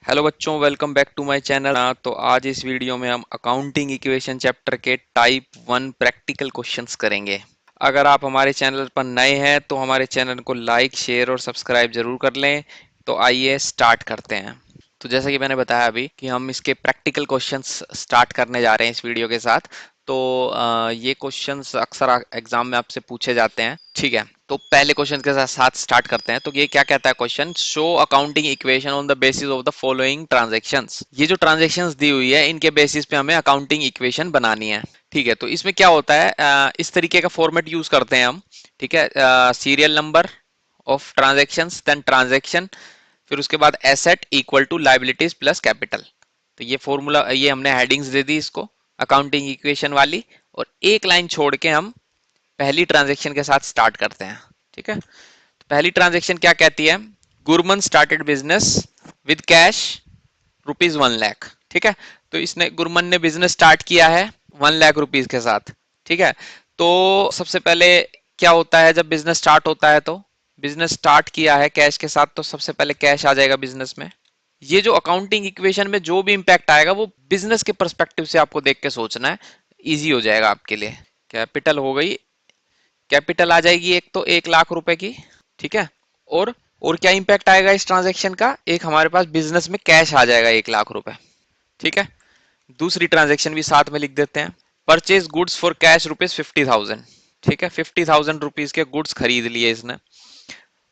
Hello बच्चों, welcome back to my channel. तो आज इस वीडियो में हम अकाउंटिंग इक्वेशन चैप्टर के टाइप 1 प्रैक्टिकल क्वेश्चंस करेंगे। अगर आप हमारे चैनल पर नए हैं तो हमारे चैनल को लाइक, शेयर और सब्सक्राइब जरूर कर लें। तो आइए स्टार्ट करते हैं। तो जैसा कि मैंने बताया अभी कि हम इसके प्रैक्टिकल क्वेश्चंस स्टार्ट करने जा रहे हैं इस वीडियो के साथ। तो ये क्वेश्चंस अक्सर एग्जाम में आपसे पूछे जाते हैं। ठीक है, तो पहले क्वेश्चन के साथ स्टार्ट करते हैं। तो ये क्या कहता है question, show accounting equation on the basis of the following transactions. ये जो ट्रांजैक्शंस दी हुई है इनके बेसिस पे हमें अकाउंटिंग इक्वेशन बनानी है। ठीक है, तो इसमें क्या होता है, इस तरीके का फॉर्मेट यूज करते हैं हम। ठीक है, serial number of transactions, then transaction, फिर उसके बाद asset equal to liabilities plus capital. तो ये फॉर्मूला, ये हमने हेडिंग्स दे दी इसको अकाउंटिंग इक्वेशन वाली, और एक लाइन छोड़ के हम पहली ट्रांजैक्शन के साथ स्टार्ट करते हैं। ठीक है, तो पहली ट्रांजैक्शन क्या कहती है, Gurman started business with cash ₹1,00,000। ठीक है, तो इसने गुरमन ने बिजनेस स्टार्ट किया है ₹1,00,000 के साथ। ठीक है, तो सबसे पहले क्या होता है, जब बिजनेस स्टार्ट होता है तो बिजनेस स्टार्ट किया है कैश के साथ, तो सबसे पहले कैश आ जाएगा बिजनेस में। ये जो अकाउंटिंग इक्वेशन में जो भी इंपैक्ट आएगा वो बिजनेस के पर्सपेक्टिव से आपको देख के सोचना है, इजी हो जाएगा आपके लिए। कैपिटल हो गई, कैपिटल आ जाएगी एक तो ₹1,00,000 की। ठीक है, और और क्या इंपैक्ट आएगा इस ट्रांजैक्शन का, एक हमारे पास बिजनेस में कैश आ जाएगा ₹1,00,000। ठीक है, दूसरी ट्रांजैक्शन भी साथ में लिख देते हैं, परचेज गुड्स फॉर कैश ₹50,000। ठीक है, ₹50,000 के गुड्स खरीद लिए इसने।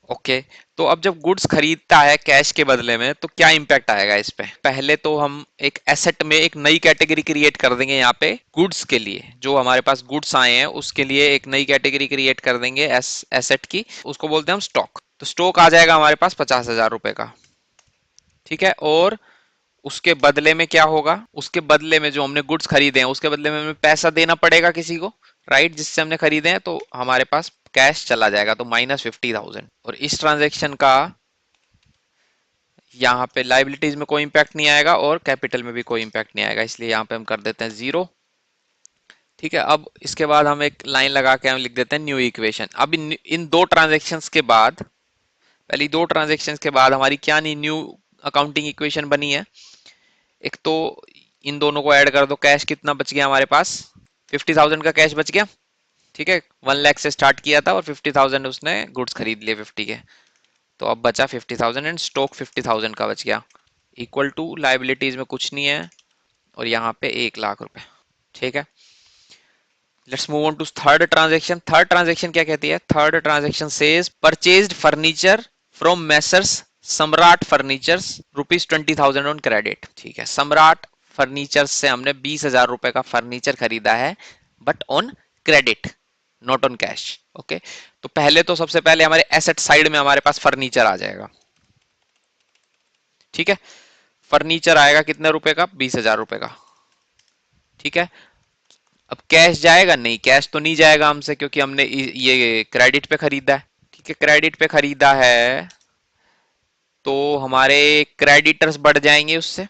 ओके, तो अब जब गुड्स खरीदता है कैश के बदले में तो क्या इंपैक्ट आएगा इस पे। पहले तो हम एक एसेट में एक नई कैटेगरी क्रिएट कर देंगे, यहाँ पे गुड्स के लिए जो हमारे पास गुड्स आए हैं उसके लिए एक नई कैटेगरी क्रिएट कर देंगे एसेट की, उसको बोलते हैं हम स्टॉक। तो स्टॉक आ जाएगा हमारे पास ₹50,000 का। ठीक है, और उसके बदले में क्या होगा, उसके बदले में जो हमने गुड्स खरीदे हैं उसके बदले में हमें पैसा देना पड़ेगा किसी को, राइट, जिससे हमने खरीदे हैं, तो हमारे पास कैश चला जाएगा, तो -50,000। और इस ट्रांजेक्शन का यहाँ पे लाइबिलिटीज में कोई इंपैक्ट नहीं आएगा और कैपिटल में भी कोई इंपैक्ट नहीं आएगा, इसलिए यहाँ पे हम कर देते हैं 0। ठीक है, अब इसके बाद हम एक लाइन लगा के हम लिख देते हैं न्यू इक्वेशन। अब इन दो ट्रांजेक्शन्स के बाद, पहली दो ट्रांजेक्शन्स के बाद हमारी क्या नहीं न्यू अकाउंटिंग इक्वेशन बनी है। एक तो इन दोनों को ऐड कर दो, कैश कितना बच गया हमारे पास, 50,000 का कैश बच गया। ठीक है, 1,00,000 से स्टार्ट किया था और 50,000 उसने गुड्स खरीद लिए 50 के, तो अब बचा 50,000 एंड स्टॉक 50,000 का बच गया, इक्वल टू लाइबिलिटीज में कुछ नहीं है और यहाँ पे ₹1,00,000। ठीक है, let's move on to third transaction. Third transaction क्या कहती है, third transaction says purchased furniture from messrs Samrat furnitures ₹20,000 on credit. ठीक है, सम्राट फर्नीचर से हमने ₹20,000 का फर्नीचर खरीदा है, but on credit, not on cash. Okay, तो पहले तो सबसे पहले हमारे एसेट साइड में हमारे पास फर्नीचर आ जाएगा। ठीक है, फर्नीचर आएगा कितने रुपए का, ₹20,000 का। ठीक है, अब कैश जाएगा नहीं, कैश तो नहीं जाएगा हमसे क्योंकि हमने ये क्रेडिट पे खरीदा है। ठीक है, क्रेडिट पे खरीदा है तो हमारे क्रेडिटर्स बढ़ जाएंगे उससे।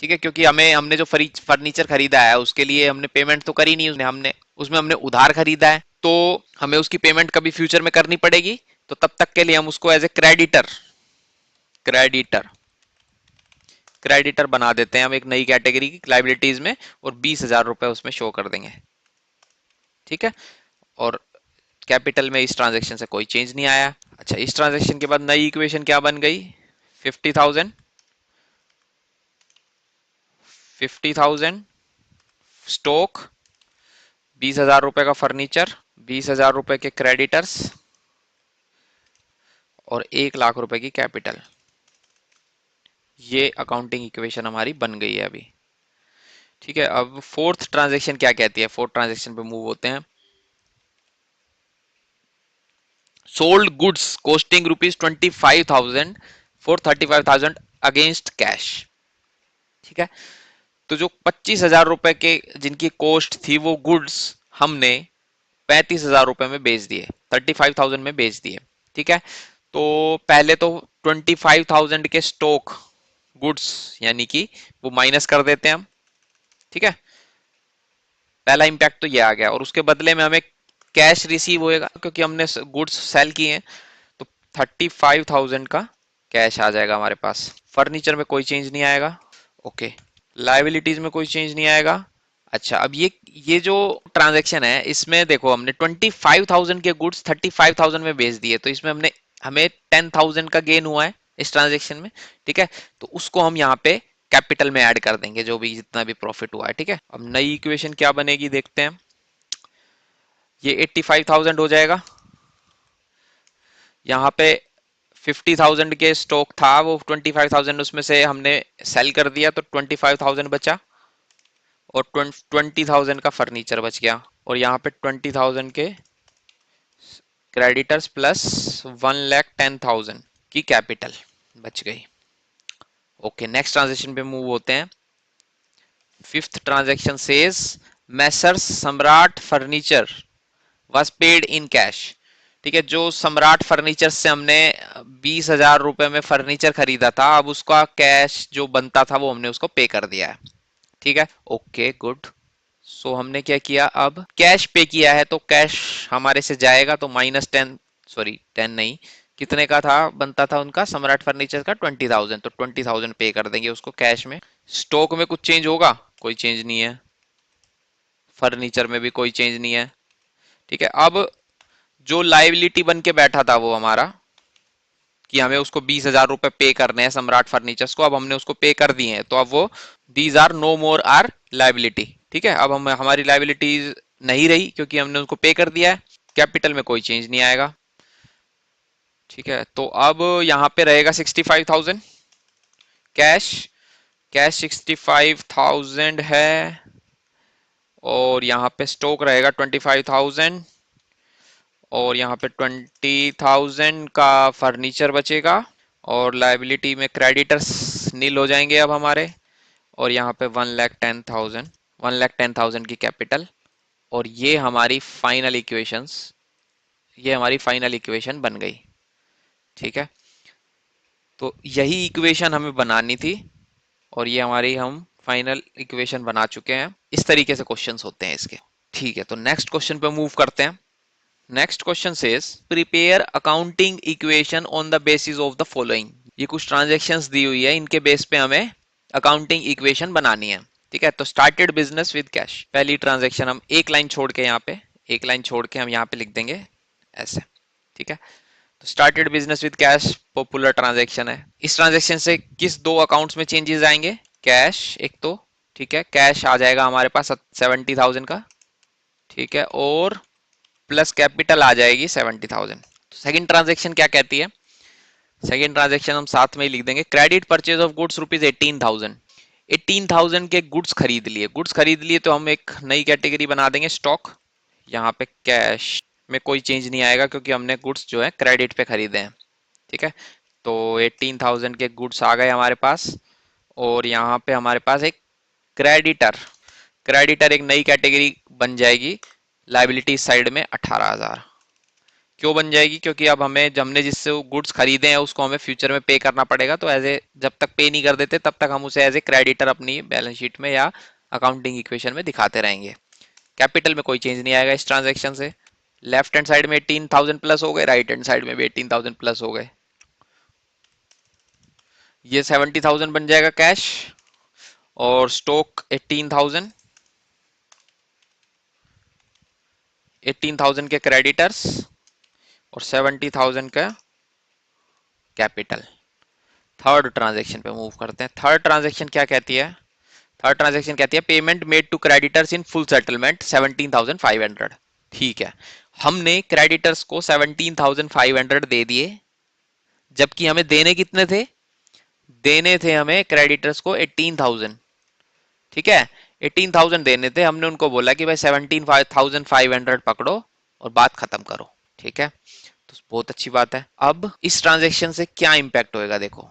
ठीक है, क्योंकि हमने जो फर्नीचर खरीदा है उसके लिए हमने पेमेंट तो करी नहीं, उसने हमने उसमें हमने उधार खरीदा है, तो हमें उसकी पेमेंट कभी फ्यूचर में करनी पड़ेगी, तो तब तक के लिए हम उसको as a creditor creditor creditor बना देते हैं हम एक नई कैटेगरी की लाइबिलिटीज में, और ₹20,000 उसमें शो कर देंगे। ठीक है, और कैपिटल में इस ट्रांजेक्शन से कोई चेंज नहीं आया। अच्छा, इस ट्रांजेक्शन के बाद नई इक्वेशन क्या बन गई, 50,000 50,000 स्टॉक, ₹20,000 का फर्नीचर, ₹20,000 के क्रेडिटर्स और ₹1,00,000 की कैपिटल। ये अकाउंटिंग इक्वेशन हमारी बन गई है अभी। ठीक है, अब फोर्थ ट्रांजेक्शन क्या कहती है, फोर्थ ट्रांजेक्शन पे मूव होते हैं। Sold goods costing ₹25,000 for 35,000 against cash. ठीक है, तो जो ₹25,000 के जिनकी कॉस्ट थी वो गुड्स हमने ₹35,000 में बेच दिए, 35,000 में बेच दिए। ठीक है, तो पहले तो 25,000 के स्टॉक गुड्स यानी कि वो माइनस कर देते हैं हम। ठीक है, पहला इंपैक्ट तो ये आ गया, और उसके बदले में हमें कैश रिसीव होएगा क्योंकि हमने गुड्स सेल किए हैं, तो 35,000 का कैश आ जाएगा हमारे पास। फर्नीचर में कोई चेंज नहीं आएगा। ओके, लायबिलिटीज में कोई चेंज नहीं आएगा। अच्छा, अब ये जो ट्रांजैक्शन है इसमें देखो हमने 25,000 के गुड्स 35,000 में बेच दिए, तो इसमें हमने हमें 10,000 का गेन हुआ है इस ट्रांजैक्शन में। ठीक है, तो उसको हम यहाँ पे कैपिटल में ऐड कर देंगे, जो भी जितना भी प्रॉफिट हुआ है। ठीक है, अब नई इक्वेशन क्या बनेगी देखते हैं। ये 85,000 हो जाएगा। यहाँ पे 50,000 के स्टॉक था, वो 25,000 उसमें से हमने सेल कर दिया, तो 25,000 बचा, और 20,000 का फर्नीचर बच गया, और यहाँ पे 20,000 के क्रेडिटर्स प्लस 1,10,000 की कैपिटल बच गई। ओके, नेक्स्ट ट्रांजेक्शन पे मूव होते हैं। फिफ्थ ट्रांजेक्शन सेज मैसर्स सम्राट furniture was paid in cash. ठीक है, जो सम्राट फर्नीचर से हमने 20,000 रुपए में फर्नीचर खरीदा था, अब उसका कैश जो बनता था वो हमने उसको पे कर दिया है। ठीक है, ओके गुड। सो हमने क्या किया, अब कैश पे किया है तो कैश हमारे से जाएगा, तो -10, सॉरी 10 नहीं, कितने का था बनता था उनका सम्राट फर्नीचर का 20,000, तो 20,000 पे कर देंगे उसको कैश में। स्टॉक में कुछ चेंज होगा? कोई चेंज नहीं है। फर्नीचर में भी कोई चेंज नहीं है। ठीक है, अब जो लाइबिलिटी बन के बैठा था वो हमारा, कि हमें उसको 20,000 रुपए पे करने हैं सम्राट फर्नीचर्स को, अब हमने उसको पे कर दिए हैं, तो अब वो these are no more are liability. ठीक है, अब हम हमारी लाइबिलिटीज नहीं रही क्योंकि हमने उसको पे कर दिया है। कैपिटल में कोई चेंज नहीं आएगा। ठीक है, तो अब यहाँ पे रहेगा 65,000 कैश। कैश 65,000 है, और यहाँ पे स्टॉक रहेगा 25,000, और यहाँ पे 20,000 का फर्नीचर बचेगा, और लाइबिलिटी में क्रेडिटर्स नील हो जाएंगे अब हमारे, और यहाँ पे 1,10,000 की कैपिटल। और ये हमारी फाइनल इक्वेशन बन गई। ठीक है, तो यही इक्वेशन हमें बनानी थी, और ये हमारी हम फाइनल इक्वेशन बना चुके हैं। इस तरीके से क्वेश्चंस होते हैं इसके। ठीक है, तो नेक्स्ट क्वेश्चन पे मूव करते हैं। Next question says prepare accounting equation on the basis of the following. ये कुछ ट्रांजैक्शंस दी हुई है, इनके बेस पे हमें अकाउंटिंग इक्वेशन बनानी है। ठीक है, तो स्टार्टेड बिजनेस विद कैश, पहली ट्रांजैक्शन हम एक लाइन छोड़ के यहाँ पे, एक लाइन छोड़ के हम यहाँ पे लिख देंगे ऐसे। ठीक है, तो started business with cash popular transaction है। इस ट्रांजैक्शन से किस दो अकाउंट्स में चेंजेस आएंगे? कैश एक तो, ठीक है, कैश आ जाएगा हमारे पास 70,000 का। ठीक है, और प्लस कैपिटल आ जाएगी 70,000। तो सेकंड ट्रांजैक्शन क्या कहती है? सेकंड ट्रांजैक्शन हम साथ में ही लिख देंगे, credit purchase of goods rupees 18,000। 18,000 के गुड्स खरीद लिए, गुड्स खरीद लिए तो हम एक नई कैटेगरी बना देंगे स्टॉक। यहाँ पे कैश में कोई चेंज नहीं आएगा क्योंकि हमने गुड्स जो है क्रेडिट पे खरीदे हैं। ठीक है, तो 18,000 के गुड्स आ गए हमारे पास, और यहाँ पे हमारे पास एक क्रेडिटर, क्रेडिटर एक नई कैटेगरी बन जाएगी लाइबिलिटी साइड में 18,000। क्यों बन जाएगी? क्योंकि अब हमें, हमने जिससे गुड्स खरीदे हैं उसको हमें फ्यूचर में पे करना पड़ेगा, तो एज ए, जब तक पे नहीं कर देते तब तक हम उसे एज ए क्रेडिटर अपनी बैलेंस शीट में या अकाउंटिंग इक्वेशन में दिखाते रहेंगे। कैपिटल में कोई चेंज नहीं आएगा इस ट्रांजेक्शन से। लेफ्ट हैंड साइड में 18,000 प्लस हो गए, राइट हैंड साइड में भी 18,000 प्लस हो गए। ये 70,000 बन जाएगा कैश, और स्टॉक 18,000, 18,000 के क्रेडिटर्स और 70,000 का कैपिटल। थर्ड ट्रांजेक्शन पे मूव करते हैं। थर्ड ट्रांजेक्शन क्या कहती है? थर्ड ट्रांजेक्शन कहती है payment made to creditors in full settlement 17,500। ठीक है, हमने क्रेडिटर्स को 17,500 दे दिए, जबकि हमें देने कितने थे? देने थे हमें क्रेडिटर्स को 18,000। ठीक है, 18,000 देने थे, हमने उनको बोला कि भाई 17,500 पकड़ो और बात खत्म करो। ठीक है, तो बहुत अच्छी बात है। अब इस ट्रांजेक्शन से क्या इंपैक्ट होएगा देखो।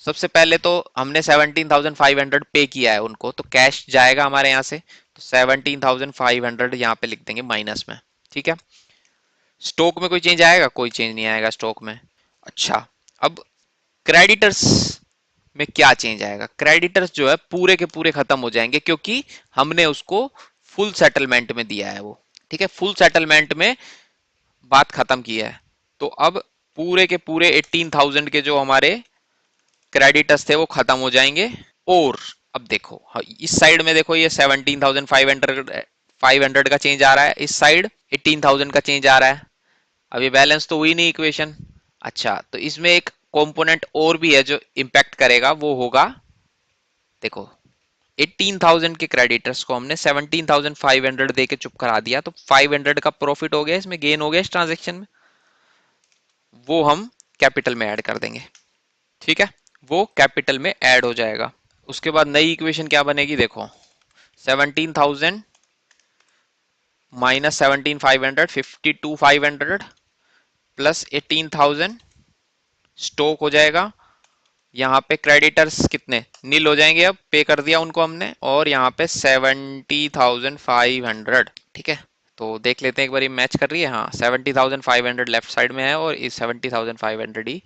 सबसे पहले तो हमने 17,500 पे किया है उनको, तो कैश जाएगा हमारे यहाँ से, तो 17,500 यहाँ पे लिख देंगे माइनस में। ठीक है, स्टॉक में कोई चेंज आएगा? कोई चेंज नहीं आएगा स्टॉक में। अच्छा, अब क्रेडिटर्स में क्या चेंज आएगा? क्रेडिटर्स जो है पूरे के पूरे खत्म हो जाएंगे, क्योंकि हमने उसको फुल सेटलमेंट में दिया है वो। ठीक है, फुल सेटलमेंट में बात खत्म की है, तो अब पूरे के पूरे 18,000 के जो हमारे क्रेडिटर्स थे वो खत्म हो जाएंगे। और अब देखो, हाँ, इस साइड में देखो, ये 17,500 का चेंज आ रहा है, इस साइड 18,000 का चेंज आ रहा है। अब ये बैलेंस तो हुई नहीं इक्वेशन। अच्छा, तो इसमें एक कंपोनेंट और भी है जो इंपैक्ट करेगा, वो होगा, देखो, 18,000 के क्रेडिटर्स को हमने 17,500 दे के चुप करा दिया, तो 500 का प्रॉफिट हो गया, इसमें गेन हो गया इस ट्रांजेक्शन में, वो हम कैपिटल में ऐड कर देंगे। ठीक है, वो कैपिटल में ऐड हो जाएगा। उसके बाद नई इक्वेशन क्या बनेगी, देखो, 17,000 माइनस 17,500, 52,500 प्लस 18,000 स्टॉक हो जाएगा। यहाँ पे क्रेडिटर्स कितने नील हो जाएंगे, अब पे कर दिया उनको हमने, और यहाँ पे 70,500। ठीक है, तो देख लेते हैं एक बार, ये मैच कर रही है, हाँ, 70,500 लेफ्ट साइड में है और इस 70,500 ही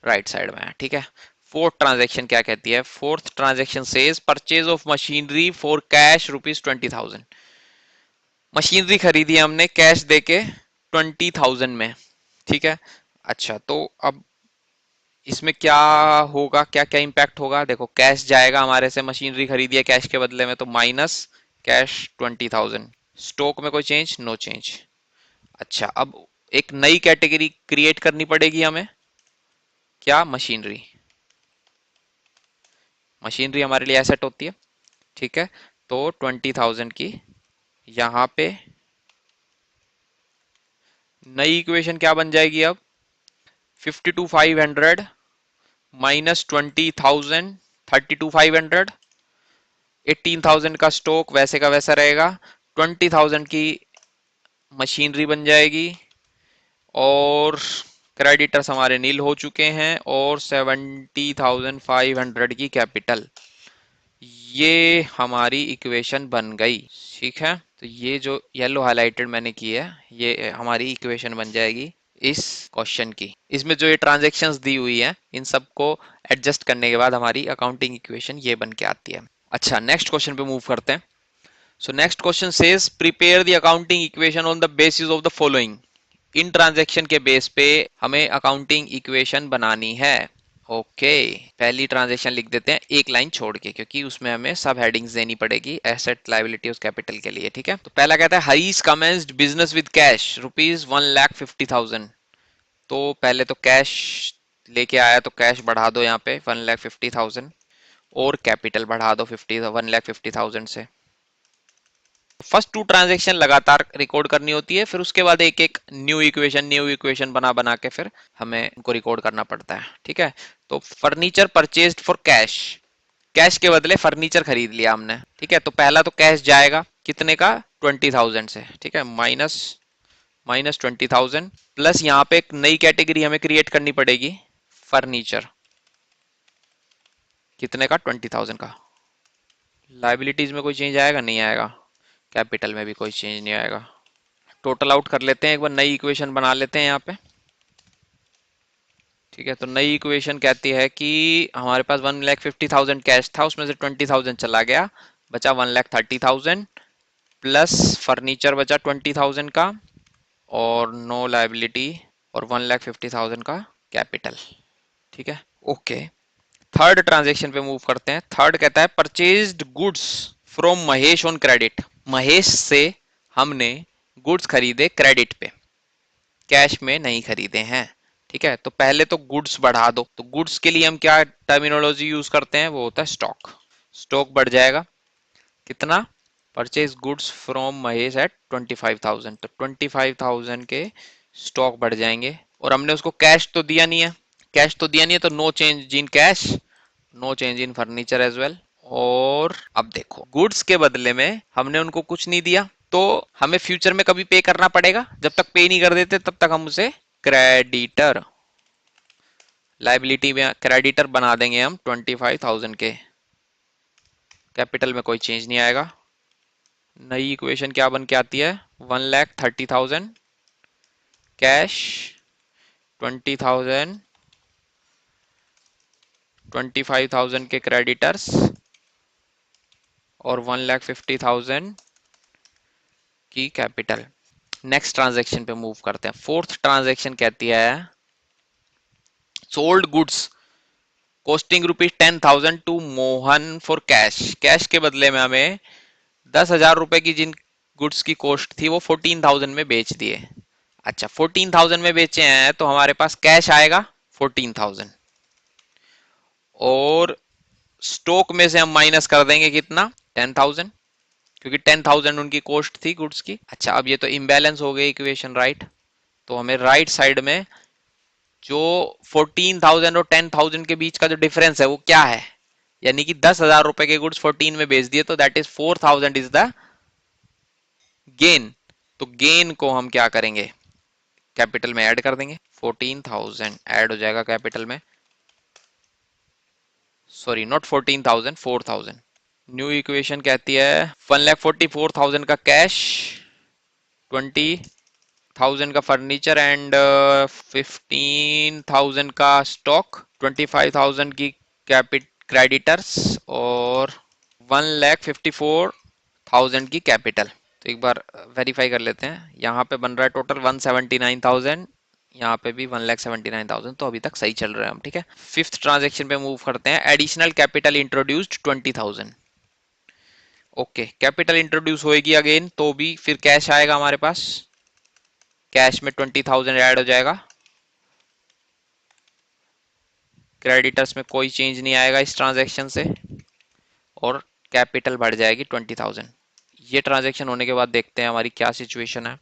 राइट साइड में है। ठीक है, फोर्थ ट्रांजेक्शन क्या कहती है, fourth transaction says purchase of machinery for cash ₹20,000। Machinery खरीदी हमने कैश देके 20,000 में। ठीक है, अच्छा, तो अब इसमें क्या होगा, क्या क्या इंपैक्ट होगा, देखो, कैश जाएगा हमारे से, मशीनरी खरीदी है कैश के बदले में, तो माइनस कैश 20,000। स्टॉक में कोई चेंज, नो चेंज। अच्छा, अब एक नई कैटेगरी क्रिएट करनी पड़ेगी हमें, क्या, मशीनरी। मशीनरी हमारे लिए एसेट होती है। ठीक है, तो 20,000 की यहाँ पे नई इक्वेशन क्या बन जाएगी अब, 52,500 माइनस 20,000, 32,500, 18,000 का स्टॉक वैसे का वैसा रहेगा, 20,000 की मशीनरी बन जाएगी, और क्रेडिटर्स हमारे नील हो चुके हैं, और 70,500 की कैपिटल। ये हमारी इक्वेशन बन गई। ठीक है, तो ये जो येलो हाईलाइटेड मैंने की है, ये हमारी इक्वेशन बन जाएगी इस क्वेश्चन की। इसमें जो ये ट्रांजैक्शंस दी हुई हैं, इन सबको एडजस्ट करने के बाद हमारी अकाउंटिंग इक्वेशन ये बन के आती है। अच्छा, नेक्स्ट क्वेश्चन पे मूव करते हैं। So next question says prepare the accounting equation on the basis of the following. In transaction के बेस पे हमें अकाउंटिंग इक्वेशन बनानी है। ओके, पहली ट्रांजैक्शन लिख देते हैं एक लाइन छोड़ के, क्योंकि उसमें हमें सब हेडिंग्स देनी पड़ेगी एसेट, लायबिलिटी और कैपिटल के लिए। ठीक है, तो पहला कहता है Harish commenced business with cash ₹1,50,000। तो पहले तो कैश लेके आया, तो कैश बढ़ा दो यहाँ पे 1,50,000, और कैपिटल बढ़ा दो 1,50,000 से। फर्स्ट टू ट्रांजेक्शन लगातार रिकॉर्ड करनी होती है, फिर उसके बाद एक एक न्यू इक्वेशन बना बना के फिर हमें उनको रिकॉर्ड करना पड़ता है। ठीक है, तो furniture purchased for cash, cash के बदले फर्नीचर खरीद लिया हमने। ठीक है, तो पहला तो कैश जाएगा कितने का, 20,000 से। ठीक है, माइनस माइनस 20,000 प्लस यहाँ पे एक नई कैटेगरी हमें क्रिएट करनी पड़ेगी, फर्नीचर, कितने का, 20,000 का। लाइबिलिटीज में कोई चेंज आएगा, नहीं आएगा, कैपिटल में भी कोई चेंज नहीं आएगा। टोटल आउट कर लेते हैं एक बार, नई इक्वेशन बना लेते हैं यहाँ पे। ठीक है, तो नई इक्वेशन कहती है कि हमारे पास 1,50,000 कैश था, उसमें से 20,000 चला गया, बचा 1,30,000 प्लस फर्नीचर बचा 20,000 का, और नो लाइबिलिटी, और 1,50,000 का कैपिटल। ठीक है, ओके। थर्ड ट्रांजेक्शन पे मूव करते हैं। थर्ड कहता है purchased goods from Mahesh on credit. Mahesh से हमने गुड्स खरीदे क्रेडिट पे, कैश में नहीं खरीदे हैं। ठीक है, तो पहले तो गुड्स बढ़ा दो, तो गुड्स के लिए हम क्या टर्मिनोलॉजी यूज करते हैं, वो होता है स्टॉक। स्टॉक बढ़ जाएगा कितना, purchase goods from Mahesh at 25,000, तो 25,000 के स्टॉक बढ़ जाएंगे, और हमने उसको कैश तो दिया नहीं है, कैश तो दिया नहीं है, तो no change in cash, no change in furniture as well. और अब देखो, गुड्स के बदले में हमने उनको कुछ नहीं दिया, तो हमें फ्यूचर में कभी पे करना पड़ेगा, जब तक पे नहीं कर देते तब तक हम उसे क्रेडिटर, लाइबिलिटी में क्रेडिटर बना देंगे हम 25,000 के। कैपिटल में कोई चेंज नहीं आएगा। नई इक्वेशन क्या बन के आती है, 1,30,000 कैश, 20,000, 25,000 के क्रेडिटर्स, और 1,50,000 की कैपिटल। नेक्स्ट ट्रांजैक्शन पे मूव करते हैं। फोर्थ ट्रांजैक्शन कहती है sold goods costing rupees 10,000 to Mohan for cash. Cash के बदले में हमें 10,000 रुपए की जिन गुड्स की कॉस्ट थी वो 14,000 में बेच दिए। अच्छा, 14,000 में बेचे हैं तो हमारे पास कैश आएगा 14,000, और स्टॉक में से हम माइनस कर देंगे कितना, 10,000, क्योंकि 10,000 उनकी कॉस्ट थी गुड्स की। अच्छा, अब ये तो इम्बैलेंस हो गई इक्वेशन, राइट। तो हमें राइट साइड में जो 14,000 और 10,000 के बीच का जो डिफरेंस है वो क्या है, यानी कि 10,000 रुपए के गुड्स 14 में बेच दिए, तो that is 4,000 is the gain. तो गेन को हम क्या करेंगे, कैपिटल में ऐड कर देंगे। 14,000 ऐड हो जाएगा कैपिटल में, सॉरी नॉट 14,000, 4,000। न्यू इक्वेशन कहती है 1,44,000 का कैश, 20,000 का फर्नीचर एंड 15,000 का स्टॉक, 25,000 की कैपिट क्रेडिटर्स और 1,54,000 की कैपिटल। तो एक बार वेरीफाई कर लेते हैं, यहाँ पे बन रहा है टोटल 179,000, यहाँ पे भी 1,79,000, तो अभी तक सही चल रहा है हम, ठीक है। फिफ्थ ट्रांजेक्शन पे मूव करते हैं। Additional capital introduced 20,000। Okay, capital introduce होएगी अगेन तो भी फिर कैश आएगा हमारे पास, कैश में 20,000 ऐड हो जाएगा, क्रेडिटर्स में कोई चेंज नहीं आएगा इस ट्रांजेक्शन से, और कैपिटल बढ़ जाएगी 20,000। ये ट्रांजेक्शन होने के बाद देखते हैं हमारी क्या सिचुएशन है।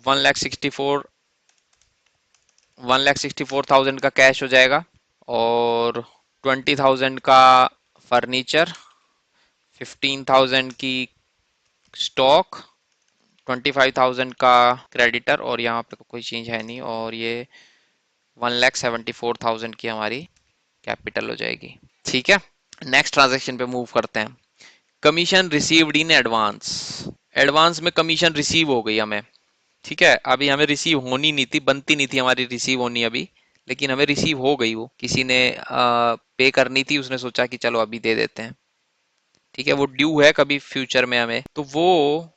1,64,000 का कैश हो जाएगा, और 20,000 का फर्नीचर, 15,000 की स्टॉक, 25,000 का क्रेडिटर, और यहाँ पे कोई चेंज है नहीं, और ये 1,74,000 की हमारी कैपिटल हो जाएगी, ठीक है। नेक्स्ट ट्रांजेक्शन पे मूव करते हैं। Commission received in advance. Advance में कमीशन रिसीव हो गई हमें, ठीक है। अभी हमें रिसीव होनी नहीं थी, बनती नहीं थी हमारी रिसीव होनी अभी, लेकिन हमें रिसीव हो गई, वो किसी ने पे करनी थी, उसने सोचा कि चलो अभी दे देते हैं, ठीक है। वो ड्यू है कभी फ्यूचर में हमें, तो वो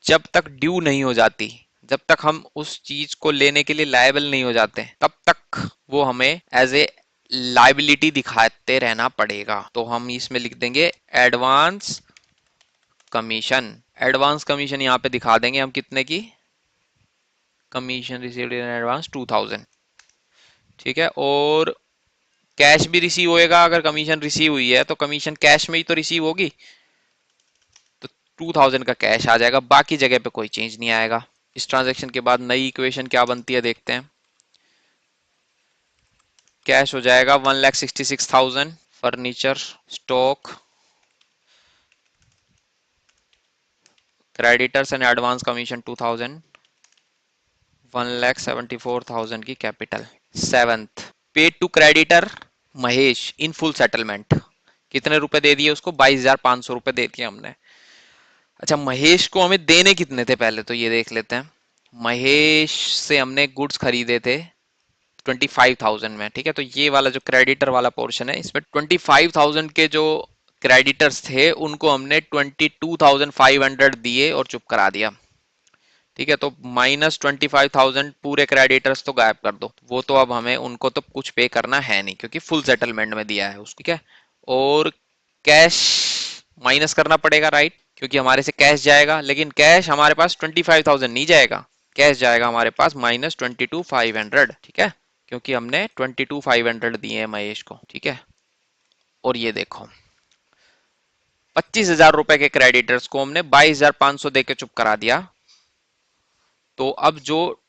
जब तक ड्यू नहीं हो जाती, जब तक हम उस चीज को लेने के लिए लायबल नहीं हो जाते, तब तक वो हमें एज ए लाइबिलिटी दिखाते रहना पड़ेगा। तो हम इसमें लिख देंगे एडवांस कमीशन। एडवांस कमीशन यहाँ पे दिखा देंगे हम कितने की, कमीशन रिसीव्ड इन एडवांस 2,000, ठीक है। और कैश भी रिसीव होएगा, अगर कमीशन रिसीव हुई है तो कमीशन कैश में ही तो रिसीव होगी, तो 2,000 का कैश आ जाएगा, बाकी जगह पे कोई चेंज नहीं आएगा। इस ट्रांजेक्शन के बाद नई इक्वेशन क्या बनती है देखते हैं। कैश हो जाएगा 1,66,000, furniture, stock, creditors and advance commission 2,000, 1,74,000 की capital. Seventh, paid to creditor Mahesh in full settlement. कितने रुपए दे दिए उसको, 22,500 रुपए दे दिए हमने। अच्छा, महेश को हमें देने कितने थे पहले तो ये देख लेते हैं। महेश से हमने गुड्स खरीदे थे 25,000 में, ठीक है। तो ये वाला जो क्रेडिटर वाला पोर्शन है, इसमें 25,000 के जो क्रेडिटर्स थे उनको हमने 22,500 दिए और चुप करा दिया, ठीक है। तो -25,000 पूरे क्रेडिटर्स तो गायब कर दो, वो तो अब हमें उनको तो कुछ पे करना है नहीं, क्योंकि फुल सेटलमेंट में दिया है उसको, क्या। और कैश माइनस करना पड़ेगा, राइट, क्योंकि हमारे से कैश जाएगा, लेकिन कैश हमारे पास 25,000 नहीं जाएगा, कैश जाएगा हमारे पास -22,500, ठीक है, क्योंकि हमने 22,500 दिए हैं महेश को, ठीक है। और ये देखो 25,000 रुपए के क्रेडिटर्स को हमने 22,500 देके चुप करा दिया, तो अब जो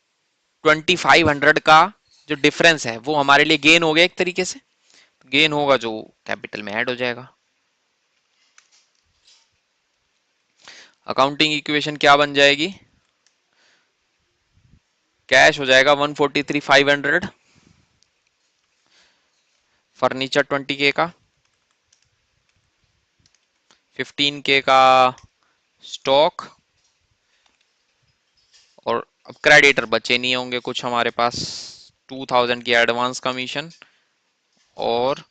2500 का जो डिफरेंस है वो हमारे लिए गेन हो गया एक तरीके से, गेन होगा जो कैपिटल में ऐड हो जाएगा। अकाउंटिंग इक्वेशन क्या बन जाएगी, कैश हो जाएगा 143,500, फर्नीचर 20K का, 15K का स्टॉक, और अब क्रेडिटर बचे नहीं होंगे कुछ हमारे पास, 2,000 की एडवांस कमीशन और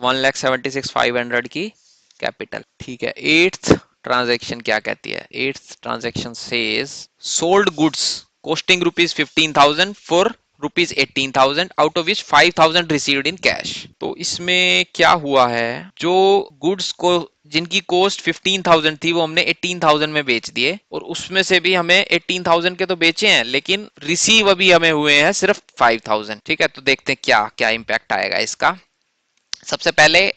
1,76,500 की कैपिटल, ठीक है। एट्थ ट्रांजैक्शन क्या कहती है, eighth transaction says sold goods costing rupees 15,000 for ₹18,000 out of which 5,000 received in cash. तो इसमें क्या हुआ है, जो गुड्स को जिनकी कॉस्ट 15,000 थी वो हमने 18,000 में बेच दिए, और उसमें से भी हमें 18,000 के तो बेचे हैं, लेकिन रिसीव अभी हमें हुए हैं सिर्फ 5,000। ठीक है, तो देखते हैं क्या क्या इम्पैक्ट आएगा इसका। सबसे पहले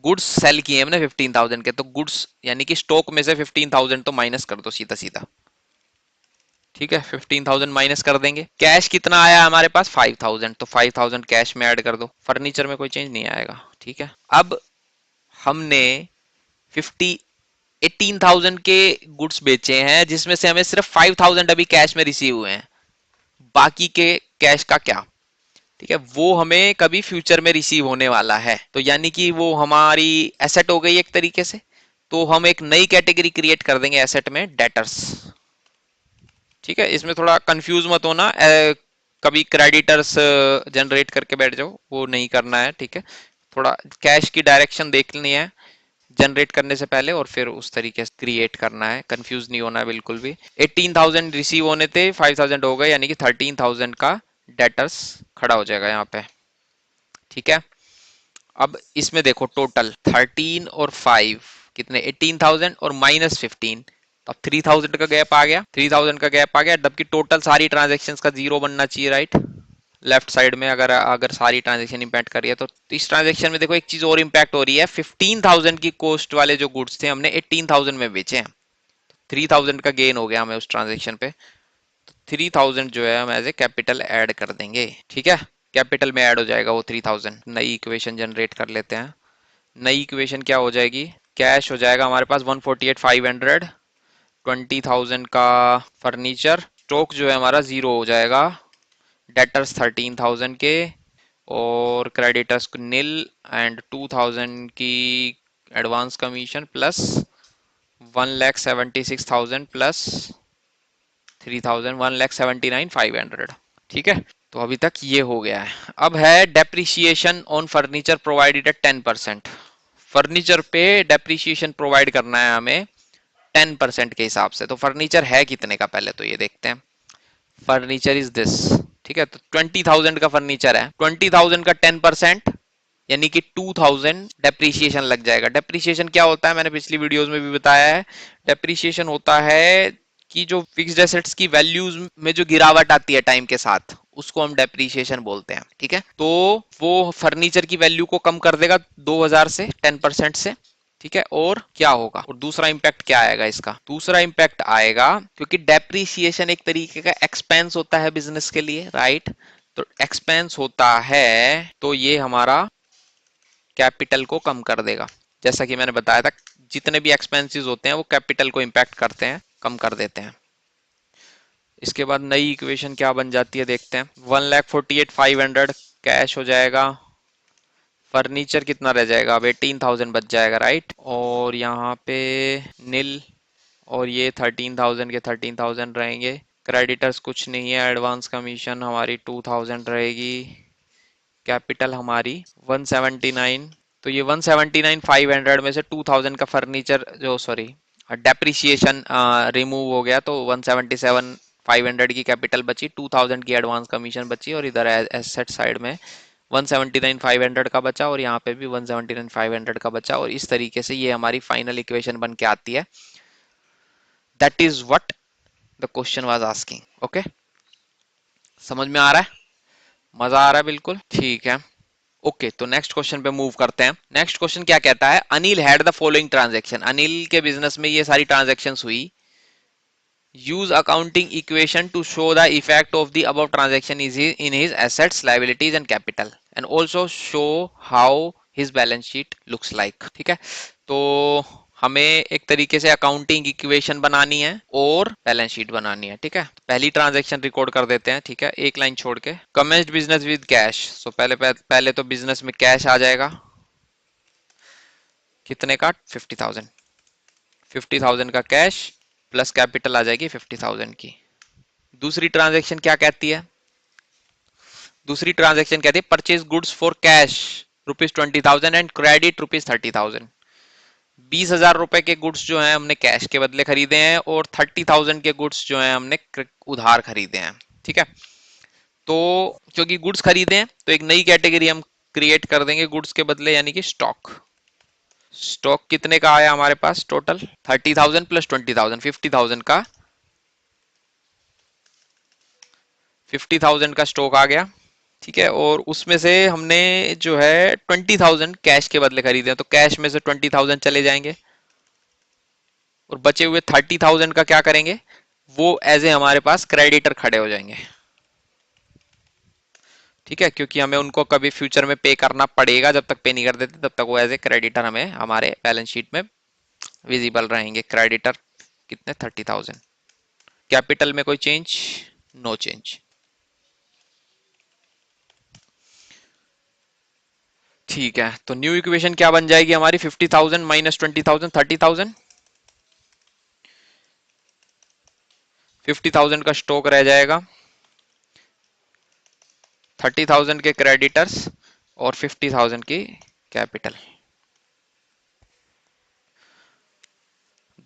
गुड्स सेल किए हमने 15,000 के, तो गुड्स यानी कि स्टॉक में से 15,000 तो माइनस कर दो सीधा सीधा। ठीक है, 15,000 माइनस कर देंगे। कैश कितना आया हमारे पास 5,000, तो 5,000 कैश में ऐड कर दो। फर्नीचर में कोई चेंज नहीं आएगा। ठीक है, अब हमने 50 18,000 के गुड्स बेचे हैं, जिसमें से हमें सिर्फ 5,000 अभी कैश में रिसीव हुए हैं। बाकी के कैश का क्या? ठीक है, वो हमें कभी फ्यूचर में रिसीव होने वाला है, तो यानी कि वो हमारी एसेट हो गई एक तरीके से। तो हम एक नई कैटेगरी क्रिएट कर देंगे एसेट में, डेटर्स। ठीक है, इसमें थोड़ा कंफ्यूज मत होना, कभी क्रेडिटर्स जनरेट करके बैठ जाओ, वो नहीं करना है। ठीक है, थोड़ा कैश की डायरेक्शन देखनी है जनरेट करने से पहले, और फिर उस तरीके से क्रिएट करना है, कंफ्यूज नहीं होना है बिल्कुल भी। 18,000 रिसीव होने थे, 5,000 हो गए, यानी कि 13,000 का डेटर्स खड़ा हो जाएगा यहाँ पे। ठीक है, अब इसमें देखो टोटल 13 और 5 कितने, 18,000 और -15, तो अब 3,000 का गैप आ गया, 3,000 का गैप आ गया, जबकि टोटल सारी ट्रांजेक्शन्स का जीरो बनना चाहिए, राइट। लेफ्ट साइड में अगर अगर सारी ट्रांजेक्शन इंपैक्ट कर रही है, तो इस ट्रांजेक्शन में देखो एक चीज और इंपैक्ट हो रही है। 15,000 की कॉस्ट वाले जो गुड्स थे हमने 18,000 में बेचे हैं, 3,000 का गेन हो गया हमें उस ट्रांजेक्शन पे। 3,000 जो है हम एज ए कैपिटल ऐड कर देंगे। ठीक है, कैपिटल में ऐड हो जाएगा वो 3,000। नई इक्वेशन जनरेट कर लेते हैं। नई इक्वेशन क्या हो जाएगी, कैश हो जाएगा हमारे पास 148,500, 20,000 का फर्नीचर, स्टॉक जो है हमारा जीरो हो जाएगा, डेटर्स 13,000 के, और क्रेडिटर्स नील, एंड 2,000 की एडवांस कमीशन प्लस 1,76,000 प्लस 3,000, 1,79,500। ठीक है, तो अभी तक ये हो गया है। अब है depreciation on furniture provided eight 10%। Furniture पे डेप्रिसिएशन प्रोवाइड करना है हमें 10% के हिसाब से। तो फर्नीचर है कितने का, पहले तो ये देखते हैं। Furniture is this. ठीक है, तो 20,000 का फर्नीचर है, 20,000 का 10% यानी कि 2,000 डेप्रीशिएशन लग जाएगा। डेप्रीशिएशन क्या होता है, मैंने पिछली वीडियोस में भी बताया है। डेप्रीशिएशन होता है कि जो फिक्स्ड एसेट्स की वैल्यूज में जो गिरावट आती है टाइम के साथ, उसको हम डेप्रीशिएशन बोलते हैं। ठीक है, तो वो फर्नीचर की वैल्यू को कम कर देगा 2,000 से, 10% से। ठीक है, और क्या होगा, और दूसरा इंपैक्ट क्या आएगा इसका, दूसरा इंपैक्ट आएगा, क्योंकि डेप्रीशिएशन एक तरीके का एक्सपेंस होता है बिजनेस के लिए, राइट। तो एक्सपेंस होता है, तो ये हमारा कैपिटल को कम कर देगा। जैसा कि मैंने बताया था, जितने भी एक्सपेंसेस होते हैं वो कैपिटल को इंपैक्ट करते हैं, कम कर देते हैं। इसके बाद नई इक्वेशन क्या बन जाती है देखते हैं। 1,48,500 कैश हो जाएगा, फर्नीचर कितना रह जाएगा, अब 18,000 बच जाएगा, राइट। और यहाँ पे नील, और ये 13,000 के 13,000 रहेंगे। क्रेडिटर्स कुछ नहीं है, एडवांस कमीशन हमारी 2,000 रहेगी, कैपिटल हमारी 179। तो ये 179,500 में से 2,000 का फर्नीचर जो, सॉरी, डेप्रिसिएशन रिमूव हो गया, तो 177,500 की कैपिटल बची, 2,000 की एडवांस कमीशन बची, और इधर एसेट साइड में 179,500 का बचा, और यहाँ पे भी 179,500 का बचा, और इस तरीके से ये हमारी फाइनल इक्वेशन बन के आती है। That is what the question was asking. Okay, समझ में आ रहा है, मजा आ रहा है बिल्कुल, ठीक है। ओके, तो नेक्स्ट क्वेश्चन पे मूव करते हैं। नेक्स्ट क्वेश्चन क्या कहता है, Anil had the following transaction. Anil के बिजनेस में ये सारी ट्रांजैक्शंस हुई। Use accounting equation two show the effect of the above transaction is in his assets, liabilities and capital, and also show how his balance sheet looks like. ठीक है, तो हमें एक तरीके से अकाउंटिंग इक्वेशन बनानी है और बैलेंस शीट बनानी है। ठीक है, पहली ट्रांजैक्शन रिकॉर्ड कर देते हैं। ठीक है, एक लाइन छोड़ के, कमेंस्ड बिजनेस विद कैश। सो पहले तो बिजनेस में कैश आ जाएगा, कितने का, 50,000। 50,000 का कैश प्लस कैपिटल आ जाएगी 50,000 की। दूसरी ट्रांजैक्शन क्या कहती है, दूसरी ट्रांजैक्शन कहती है purchase goods for cash ₹20,000 and credit ₹30,000। 20,000 रुपए के गुड्स जो हैं हमने कैश के बदले खरीदे हैं, और 30,000 के गुड्स जो हैं हमने उधार खरीदे हैं। ठीक है, तो क्योंकि गुड्स खरीदे हैं तो एक नई कैटेगरी हम क्रिएट कर देंगे गुड्स के बदले, यानी कि स्टॉक। स्टॉक कितने का आया हमारे पास टोटल? 30,000 प्लस 20,000, 50,000 का, 50,000 का स्टॉक आ गया। ठीक है, और उसमें से हमने जो है 20,000 कैश के बदले खरीदे हैं, तो कैश में से 20,000 चले जाएंगे और बचे हुए 30,000 का क्या करेंगे, वो एज ए हमारे पास क्रेडिटर खड़े हो जाएंगे। ठीक है, क्योंकि हमें उनको कभी फ्यूचर में पे करना पड़ेगा, जब तक पे नहीं कर देते तब तक वो एज ए क्रेडिटर हमें हमारे बैलेंस शीट में विजिबल रहेंगे। क्रेडिटर कितने? 30,000। कैपिटल में कोई चेंज? No change. ठीक है, तो न्यू इक्वेशन क्या बन जाएगी हमारी? 50,000 माइनस 20,000, 30,000। 50,000 का स्टॉक रह जाएगा, 30,000 के क्रेडिटर्स और 50,000 की कैपिटल।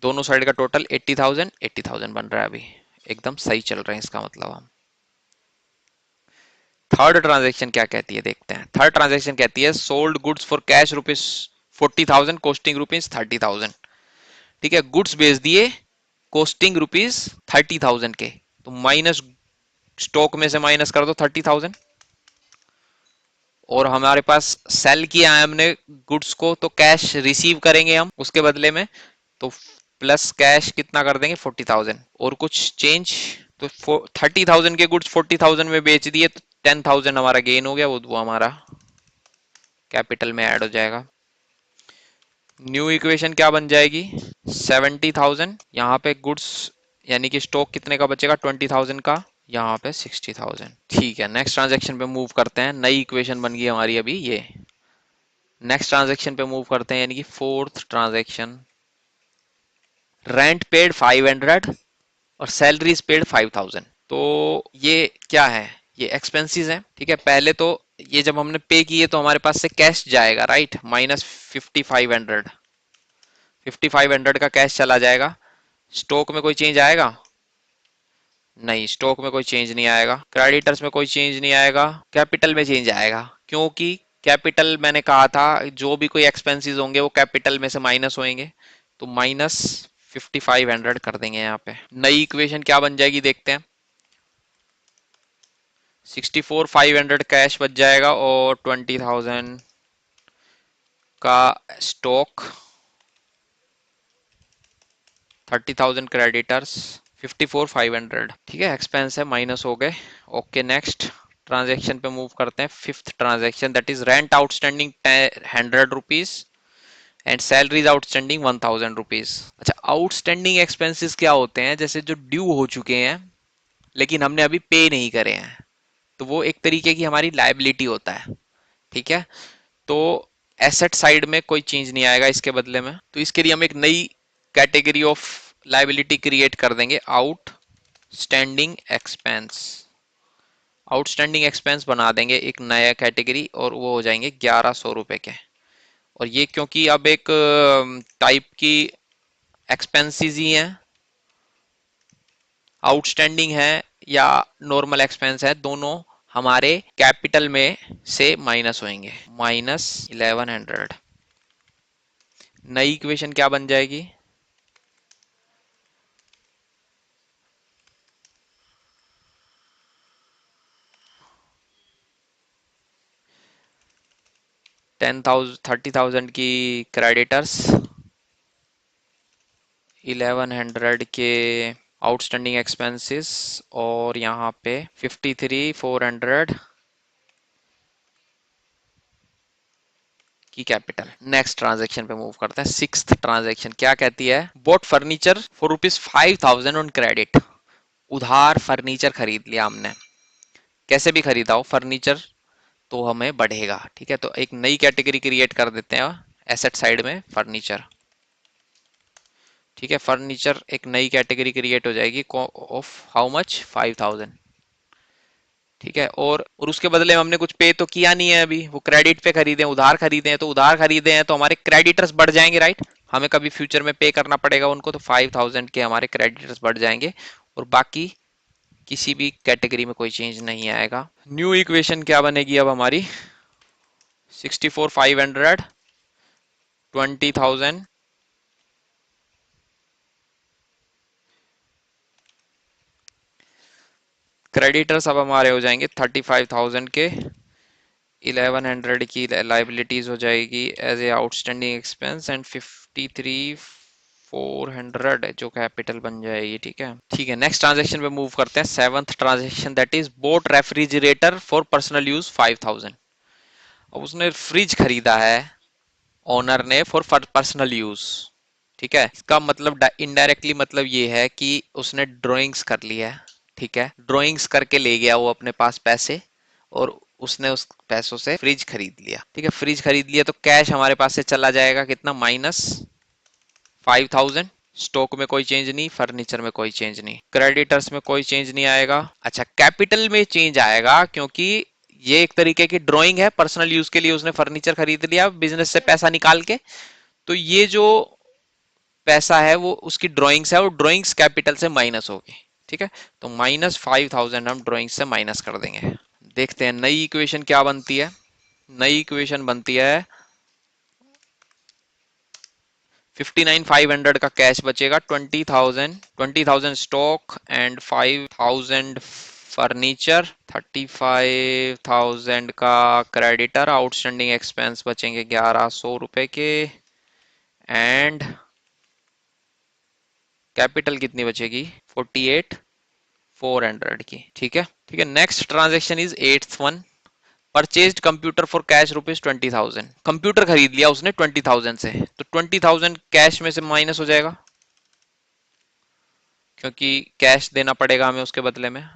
दोनों साइड का टोटल 80,000 80,000 बन रहा है। अभी एकदम सही चल रहे हैं, इसका मतलब हम। थर्ड ट्रांजेक्शन क्या कहती है देखते हैं। थर्ड ट्रांजेक्शन कहती है sold goods for cash rupees 40,000, costing rupees 30,000। ठीक है, गुड्स बेच दिए कोस्टिंग रुपीज 30,000 के, तो माइनस स्टॉक में से माइनस कर दो 30,000। और हमारे पास सेल किया है हमने गुड्स को, तो कैश रिसीव करेंगे हम उसके बदले में, तो प्लस कैश कितना कर देंगे? 40,000। और कुछ चेंज? तो 30,000 के गुड्स 40,000 में बेच दिए, तो 10,000 हमारा गेन हो गया, वो हमारा कैपिटल में ऐड हो जाएगा। न्यू इक्वेशन क्या बन जाएगी? 70,000, यहाँ पे गुड्स यानी कि स्टॉक कितने का बचेगा? 20,000 का, यहाँ पे 60,000। ठीक है, नेक्स्ट ट्रांजेक्शन पे मूव करते हैं। नई इक्वेशन बन गई हमारी अभी ये। नेक्स्ट ट्रांजेक्शन पे मूव करते हैं, यानी कि फोर्थ ट्रांजेक्शन। रेंट पेड 500 और सैलरीज पेड 5,000। तो ये क्या है? ये एक्सपेंसेस हैं। ठीक है, पहले तो ये जब हमने पे किए तो हमारे पास से कैश जाएगा, राइट, माइनस 5500, 5500 का कैश चला जाएगा। स्टॉक में कोई चेंज आएगा? नहीं, स्टॉक में कोई चेंज नहीं आएगा। क्रेडिटर्स में कोई चेंज नहीं आएगा। कैपिटल में चेंज आएगा, क्योंकि कैपिटल मैंने कहा था जो भी कोई एक्सपेंसेस होंगे वो कैपिटल में से माइनस होंगे, तो माइनस 5500 कर देंगे यहाँ पे। नई इक्वेशन क्या बन जाएगी देखते हैं। 64,500 कैश बच जाएगा और 20,000 का स्टॉक, 30,000 क्रेडिटर्स, 54,500। ठीक है, एक्सपेंस है माइनस हो गए। ओके, नेक्स्ट ट्रांजेक्शन पे मूव करते हैं। Fifth transaction, that is rent outstanding 100 rupees and salaries outstanding 1,000 rupees. अच्छा, आउटस्टैंडिंग एक्सपेंसेस क्या होते हैं? जैसे जो ड्यू हो चुके हैं लेकिन हमने अभी पे नहीं करे हैं, तो वो एक तरीके की हमारी लाइबिलिटी होता है। ठीक है, तो एसेट साइड में कोई चेंज नहीं आएगा इसके बदले में, तो इसके लिए हम एक नई कैटेगरी ऑफ लाइबिलिटी क्रिएट कर देंगे, आउटस्टैंडिंग एक्सपेंस। आउटस्टैंडिंग एक्सपेंस बना देंगे एक नया कैटेगरी, और वो हो जाएंगे 1,100 रुपए के। और ये क्योंकि अब एक टाइप की एक्सपेंसेस ही हैं, आउटस्टैंडिंग है या नॉर्मल एक्सपेंस है, दोनों हमारे कैपिटल में से माइनस होंगे, माइनस 1100। नई इक्वेशन क्या बन जाएगी? 30,000 की क्रेडिटर्स, 1100 के आउटस्टैंडिंग एक्सपेंसेस, और यहाँ पे 53,400 की कैपिटल। नेक्स्ट ट्रांजेक्शन पे मूव करते हैं। सिक्स्थ ट्रांजेक्शन क्या कहती है? Boat furniture for ₹5,000 on credit. उधार फर्नीचर खरीद लिया हमने, कैसे भी खरीदा हो फर्नीचर, तो हमें बढ़ेगा। ठीक है, तो एक नई कैटेगरी क्रिएट कर देते हैं एसेट साइड में, फर्नीचर। ठीक है, फर्नीचर एक नई कैटेगरी क्रिएट हो जाएगी ऑफ हाउ मच? 5,000। ठीक है, और उसके बदले में हमने कुछ पे तो किया नहीं है अभी, वो क्रेडिट पे खरीदे, उधार खरीदे हैं, तो उधार खरीदे हैं तो हमारे क्रेडिटर्स बढ़ जाएंगे, राइट, हमें कभी फ्यूचर में पे करना पड़ेगा उनको, तो 5,000 के हमारे क्रेडिटर्स बढ़ जाएंगे। और बाकी किसी भी कैटेगरी में कोई चेंज नहीं आएगा। न्यू इक्वेशन क्या बनेगी अब हमारी, 64,500, 20,000, क्रेडिटर्स अब हमारे हो जाएंगे 35,000 के, 1100 की लाइबिलिटीज हो जाएगी as a outstanding expense and 53,400 जो कैपिटल बन जाएगी। ठीक है, ठीक है। नेक्स्ट ट्रांजेक्शन पे मूव करते हैं, seventh transaction, that is boat refrigerator for personal use 5,000। अब उसने फ्रिज खरीदा है ओनर ने फॉर पर्सनल यूज। ठीक है, इसका मतलब इनडायरेक्टली मतलब ये है कि उसने ड्राइंग्स कर लिया है। ठीक है, ड्राइंग्स करके ले गया वो अपने पास पैसे, और उसने उस पैसों से फ्रिज खरीद लिया। ठीक है, फ्रिज खरीद लिया तो कैश हमारे पास से चला जाएगा कितना, -5,000। स्टॉक में कोई चेंज नहीं, फर्नीचर में कोई चेंज नहीं, क्रेडिटर्स में कोई चेंज नहीं आएगा। अच्छा, कैपिटल में चेंज आएगा क्योंकि ये एक तरीके की ड्राइंग है, पर्सनल यूज के लिए उसने फर्नीचर खरीद लिया बिजनेस से पैसा निकाल के, तो ये जो पैसा है वो उसकी ड्राइंग्स है, वो ड्राइंग्स कैपिटल से माइनस होगी। ठीक है, तो -5,000 हम ड्राइंग्स से माइनस कर देंगे। देखते हैं नई इक्वेशन क्या बनती है। नई इक्वेशन बनती है 59,500 का कैश बचेगा, 20,000 स्टॉक एंड 5,000 फर्नीचर, 35,000 का क्रेडिटर, आउटस्टैंडिंग एक्सपेंस बचेंगे 1,100 रुपए के, एंड कैपिटल कितनी बचेगी, 48,400 की। ठीक है, ठीक है। Next transaction is eighth one, purchased computer for cash ₹20,000। Computer खरीद लिया उसने 20,000 से, तो 20,000 कैश में से माइनस हो जाएगा क्योंकि कैश देना पड़ेगा हमें उसके बदले में,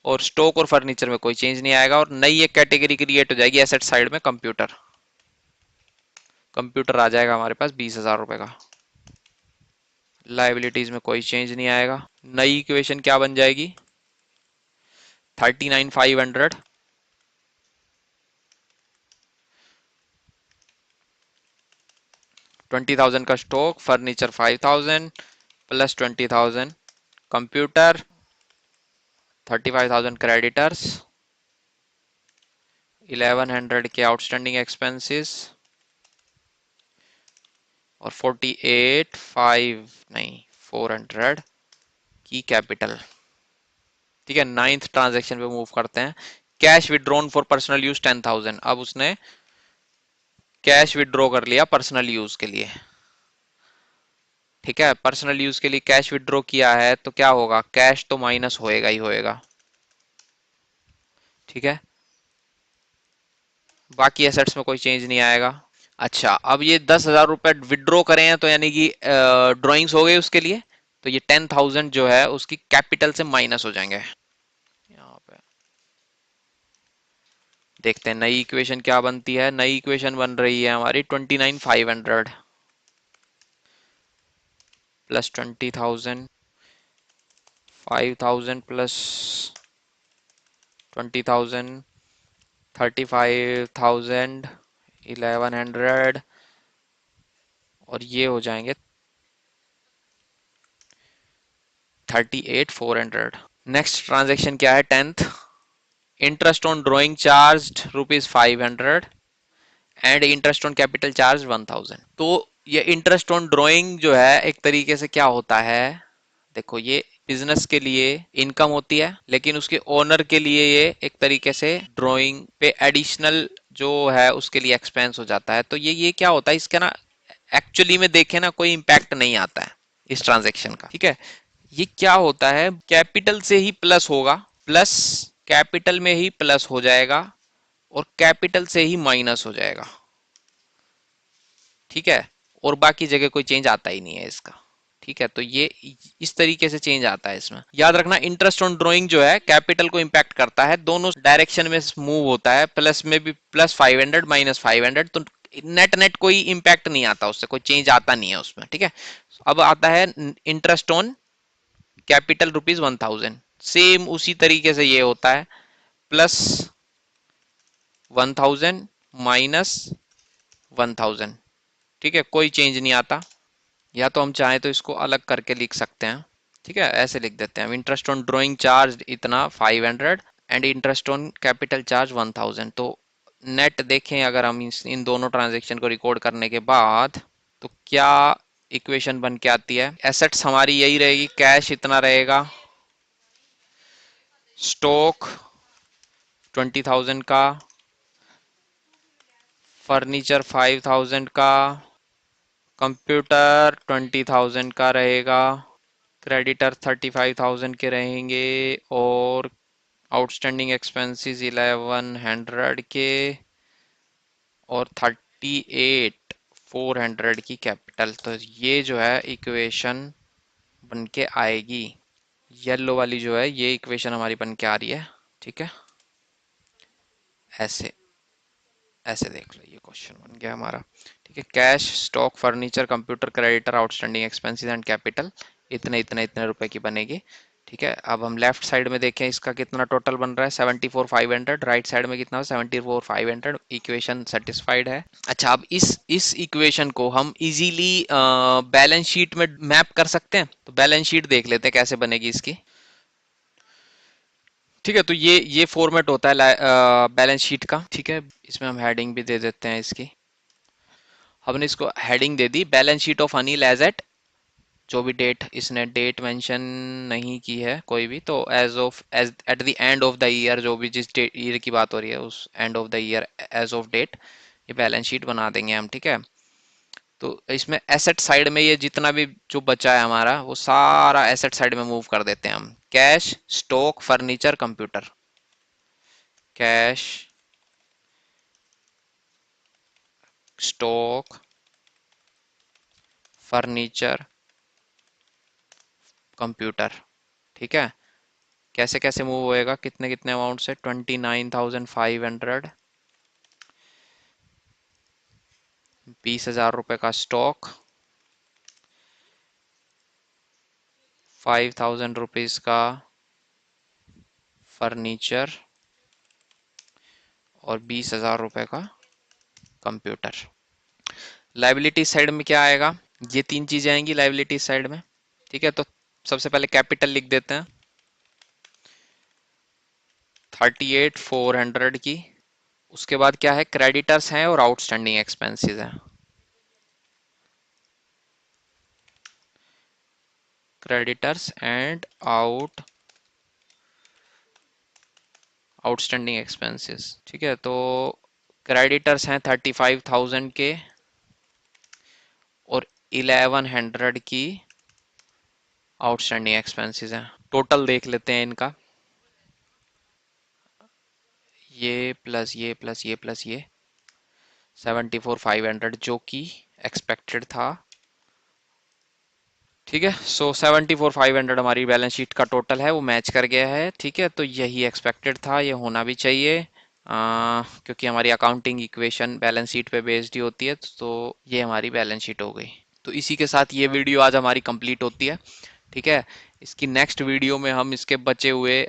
और स्टॉक और फर्नीचर में कोई चेंज नहीं आएगा, और नई एक कैटेगरी क्रिएट हो जाएगी एसेट साइड में, कंप्यूटर। कंप्यूटर आ जाएगा हमारे पास 20,000 रुपए का। लाइबिलिटीज में कोई चेंज नहीं आएगा। नई इक्वेशन क्या बन जाएगी, 39,500, 20,000 का stock, furniture 5,000 plus 20,000 computer, 35,000 creditors, 1100 के आउटस्टैंडिंग एक्सपेंसेस, और 400 की कैपिटल। ठीक है, नाइन्थ ट्रांजेक्शन पे मूव करते हैं, cash withdrawn for personal use 10,000। अब उसने कैश विड्रॉ कर लिया पर्सनल यूज के लिए। ठीक है, पर्सनल यूज के लिए कैश विड्रॉ किया है तो क्या होगा, कैश तो माइनस होएगा ही होएगा। ठीक है, बाकी एसेट्स में कोई चेंज नहीं आएगा। अच्छा, अब ये 10,000 रुपए विड्रॉ करें हैं तो यानी कि ड्राइंग्स हो गए उसके लिए, तो ये 10,000 जो है उसकी कैपिटल से माइनस हो जाएंगे। यहाँ पे देखते हैं नई इक्वेशन क्या बनती है। नई इक्वेशन बन रही है हमारी 29,500 प्लस 20,000, 5,000 प्लस 20,000, 35,000, 1100, और ये हो जाएंगे 38,400। नेक्स्ट ट्रांजेक्शन क्या है, 10th, interest on drawing charge ₹500 and interest on capital charge 1,000। तो ये इंटरेस्ट ऑन ड्रॉइंग जो है एक तरीके से क्या होता है, देखो ये बिजनेस के लिए इनकम होती है, लेकिन उसके ओनर के लिए ये एक तरीके से ड्राइंग पे एडिशनल जो है उसके लिए एक्सपेंस हो जाता है। तो ये क्या होता है इसका ना, एक्चुअली में देखें ना कोई इम्पैक्ट नहीं आता है इस ट्रांजेक्शन का। ठीक है, ये क्या होता है, कैपिटल से ही प्लस होगा, प्लस कैपिटल में ही प्लस हो जाएगा, और कैपिटल से ही माइनस हो जाएगा। ठीक है, और बाकी जगह कोई चेंज आता ही नहीं है इसका। ठीक है, तो ये इस तरीके से चेंज आता है इसमें। याद रखना, इंटरेस्ट ऑन ड्राइंग जो है कैपिटल को इंपैक्ट करता है, दोनों डायरेक्शन में मूव होता है, प्लस में भी +500 -500, तो नेट नेट कोई इंपैक्ट नहीं आता, उससे कोई चेंज आता नहीं है उसमें। ठीक है, अब आता है इंटरेस्ट ऑन कैपिटल ₹1,000, सेम उसी तरीके से ये होता है, +1,000 -1,000। ठीक है, कोई चेंज नहीं आता। या तो हम चाहें तो इसको अलग करके लिख सकते हैं। ठीक है, ऐसे लिख देते हैं हम। इंटरेस्ट ऑन ड्रॉइंग चार्ज इतना 500 and interest on capital charge 1000। तो नेट देखें अगर हम इन दोनों ट्रांजेक्शन को रिकॉर्ड करने के बाद तो क्या इक्वेशन बन के आती है। एसेट्स हमारी यही रहेगी, कैश इतना रहेगा, स्टॉक 20,000 का, फर्नीचर 5,000 का, कंप्यूटर 20,000 का रहेगा, क्रेडिटर 35,000 के रहेंगे, और आउटस्टैंडिंग एक्सपेंसेस 1100 के, और 38,400 की कैपिटल। तो ये जो है इक्वेशन बन के आएगी। येलो वाली जो है ये इक्वेशन हमारी बन के आ रही है। ठीक है, ऐसे ऐसे देख लो, ये क्वेश्चन बन गया हमारा। ठीक है, cash, stock, furniture, computer, creditor, outstanding expenses and capital इतने इतने इतने रुपए की बनेगी। ठीक है, अब हम लेफ्ट साइड में देखें इसका कितना टोटल बन रहा है, 74,500। राइट साइड में कितना हो, 74,500। इक्वेशन सेटिस्फाइड है। अच्छा, अब इस इक्वेशन को हम इजीली बैलेंस शीट में मैप कर सकते हैं। तो बैलेंस शीट देख लेते हैं कैसे बनेगी इसकी। ठीक है, तो ये फॉर्मेट होता है बैलेंस शीट का। ठीक है, इसमें हम हेडिंग भी दे देते हैं इसकी। हमने इसको हेडिंग दे दी, balance sheet of Anil as at, जो भी डेट इसने डेट मेंशन नहीं की है कोई भी, तो as of as at the end of the year, जो भी जिस ईयर की बात हो रही है उस end of the year as of date, ये बैलेंस शीट बना देंगे हम। ठीक है, तो इसमें एसेट साइड में ये जितना भी जो बचा है हमारा वो सारा एसेट साइड में मूव कर देते हैं हम। Cash, stock, furniture, computer. Cash, stock, furniture, computer. ठीक है, कैसे कैसे मूव होएगा, कितने कितने अमाउंट से, 29,500, 20,000 रुपए का स्टॉक, 5,000 रुपीज का फर्नीचर, और 20,000 रुपए का कंप्यूटर। लाइबिलिटी साइड में क्या आएगा, ये तीन चीजें आएंगी लाइबिलिटी साइड में। ठीक है, तो सबसे पहले कैपिटल लिख देते हैं 38,400 की। उसके बाद क्या है, क्रेडिटर्स हैं और आउटस्टैंडिंग एक्सपेंसेस हैं। Creditors and outstanding expenses. ठीक है, तो क्रेडिटर्स हैं 35,000 के और 1100 की आउटस्टैंडिंग एक्सपेंसेस हैं। टोटल देख लेते हैं इनका, ये प्लस ये प्लस ये प्लस ये 74,500 जो कि एक्सपेक्टेड था। ठीक है, सो 74,500 हमारी बैलेंस शीट का टोटल है, वो मैच कर गया है। ठीक है, तो यही एक्सपेक्टेड था, ये होना भी चाहिए, क्योंकि हमारी अकाउंटिंग इक्वेशन बैलेंस शीट पे बेस्ड ही होती है। तो ये हमारी बैलेंस शीट हो गई। तो इसी के साथ ये वीडियो आज हमारी कंप्लीट होती है। ठीक है, इसकी नेक्स्ट वीडियो में हम इसके बचे हुए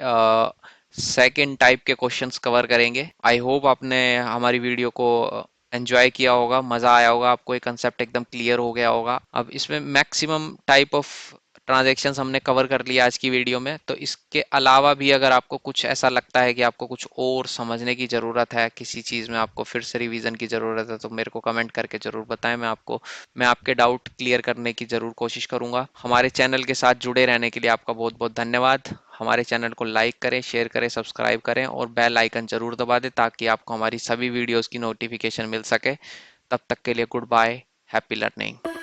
सेकंड टाइप के क्वेश्चंस कवर करेंगे। आई होप आपने हमारी वीडियो को एंजॉय किया होगा, मजा आया होगा आपको, ये कंसेप्ट एकदम क्लियर हो गया होगा। अब इसमें मैक्सिमम टाइप ऑफ ट्रांजैक्शंस हमने कवर कर लिया आज की वीडियो में। तो इसके अलावा भी अगर आपको कुछ ऐसा लगता है कि आपको कुछ और समझने की ज़रूरत है, किसी चीज़ में आपको फिर से रिवीजन की ज़रूरत है, तो मेरे को कमेंट करके ज़रूर बताएं। मैं आपके डाउट क्लियर करने की ज़रूर कोशिश करूंगा। हमारे चैनल के साथ जुड़े रहने के लिए आपका बहुत बहुत धन्यवाद। हमारे चैनल को लाइक करें, शेयर करें, सब्सक्राइब करें और बेल आइकन जरूर दबा दें ताकि आपको हमारी सभी वीडियोस की नोटिफिकेशन मिल सके। तब तक के लिए गुड बाय, हैप्पी लर्निंग।